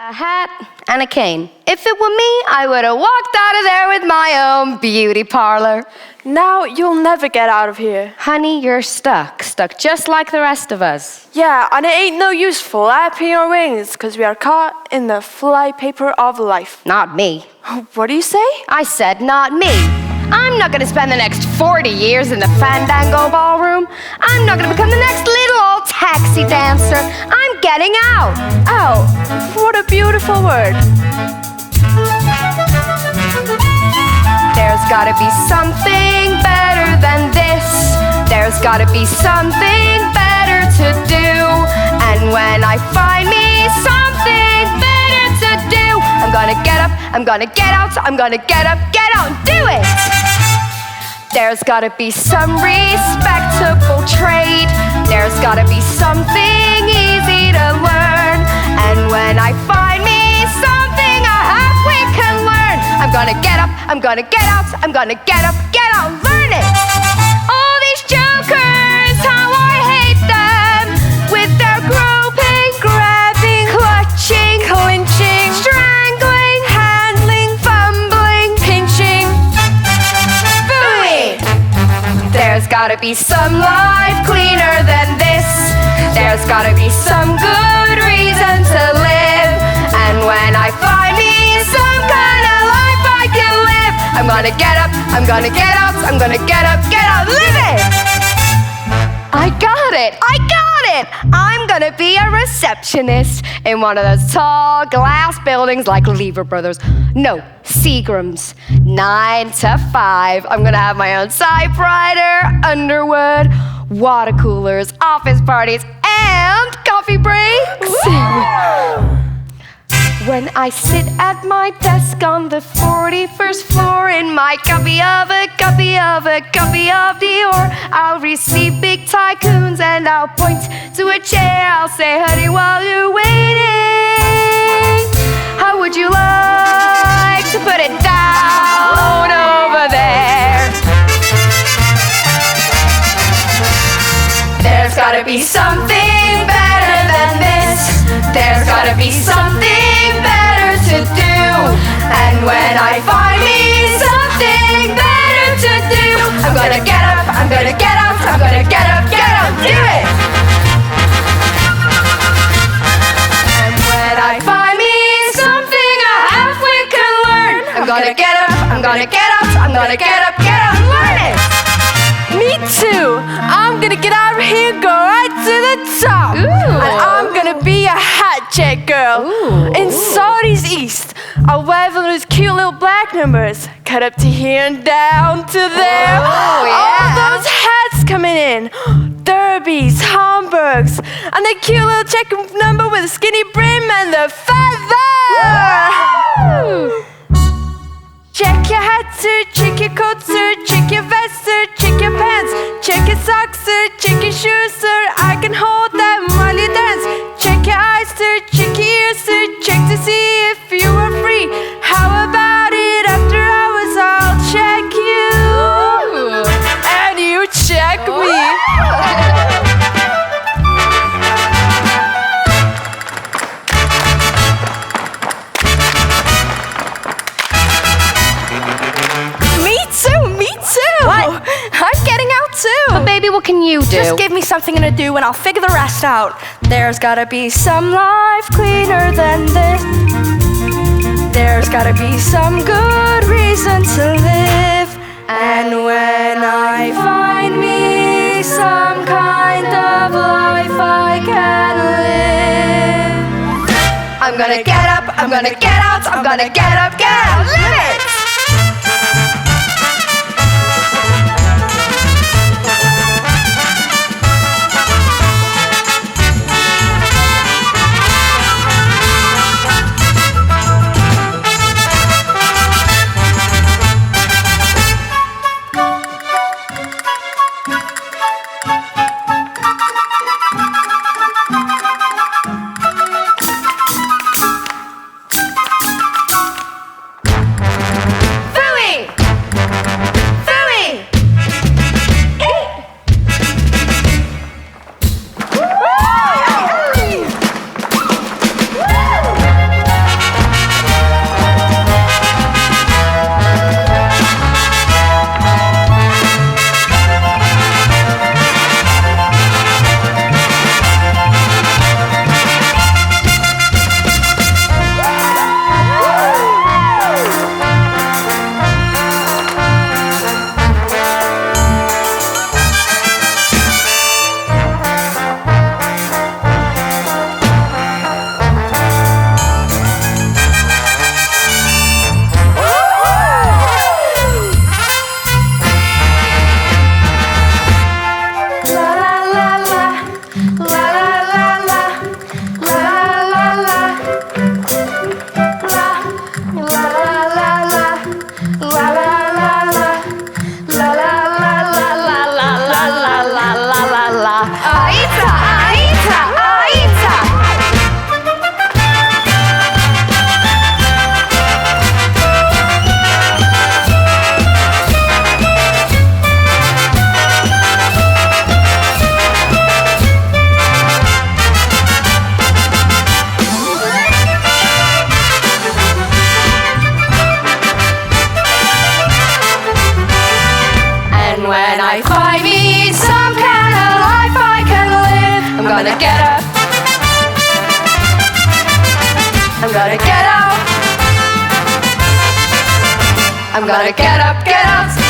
A hat and a cane. If it were me, I would have walked out of there with my own beauty parlor. Now you'll never get out of here. Honey, you're stuck just like the rest of us. Yeah, and it ain't no use flapping our wings, because we are caught in the flypaper of life. Not me. What do you say? I said not me. I'm not going to spend the next 40 years in the Fandango ballroom. I'm not going to become the next little old taxi dancer. I'm getting out. Out. What a beautiful word. There's got to be something better than this. There's got to be something better to do. And when I find me something better to do, I'm gonna get up, I'm gonna get out, I'm gonna get up, get out and do it. There's gotta be some respectable trade. There's gotta be something easy to learn. And when I find me something I hope we can learn, I'm gonna get up, I'm gonna get out, I'm gonna get up, get out, learn it. All these jokers, how I hate them, with their groping, grabbing, clutching, clinching, strangling, handling, fumbling, pinching. Booey! There's gotta be some life cleaner than this. There's gotta be some good reason to live. And when I find me some kind of life I can live, I'm gonna get up, I'm gonna get out, I'm gonna get up, live it! I got it! I got it! I'm gonna be a receptionist in one of those tall glass buildings like Lever Brothers. No, Seagram's. 9 to 5. I'm gonna have my own typewriter, Underwood, water coolers, office parties, and coffee breaks. When I sit at my desk on the 41st floor in my copy of Dior, I'll receive big tycoons and I'll point to a chair. I'll say, honey, while you're waiting, how would you like to put it down over there? There's gotta be something better than this. There's gotta be something better to do. And when I find me something better to do, I'm gonna get up, I'm gonna get out, I'm gonna get up, do it! And when I find me something I half we can learn, I'm gonna get up, I'm gonna get out, I'm gonna get up, learn it! Me too. I'm gonna get out of here, go right to the top. Ooh. And I'm gonna be a hat check girl. Ooh. In Southeast, I'll wear those cute little black numbers, cut up to here and down to there. Oh, yeah. All those hats coming in, derbies, Hamburgs, and the cute little check number with a skinny brim and the feather. Woo. Check your hat, sir, check your coat, sir, check your vest, sir, check your pants, check your socks, sir, check your shoes, sir, I can hold them while you dance. Check your eyes, sir, check your ears, sir, check to see if you are free. How about it after hours, I'll check you, and you check me. Me too. What? I'm getting out too. But baby, what can you do? Just give me something to do and I'll figure the rest out. There's gotta be some life cleaner than this. There's gotta be some good reason to live. And when I find me some kind of life I can live, I'm gonna get up, I'm gonna get out, I'm gonna get up, live it! gonna get up. I'm gonna get up. I'm gonna get up, get up.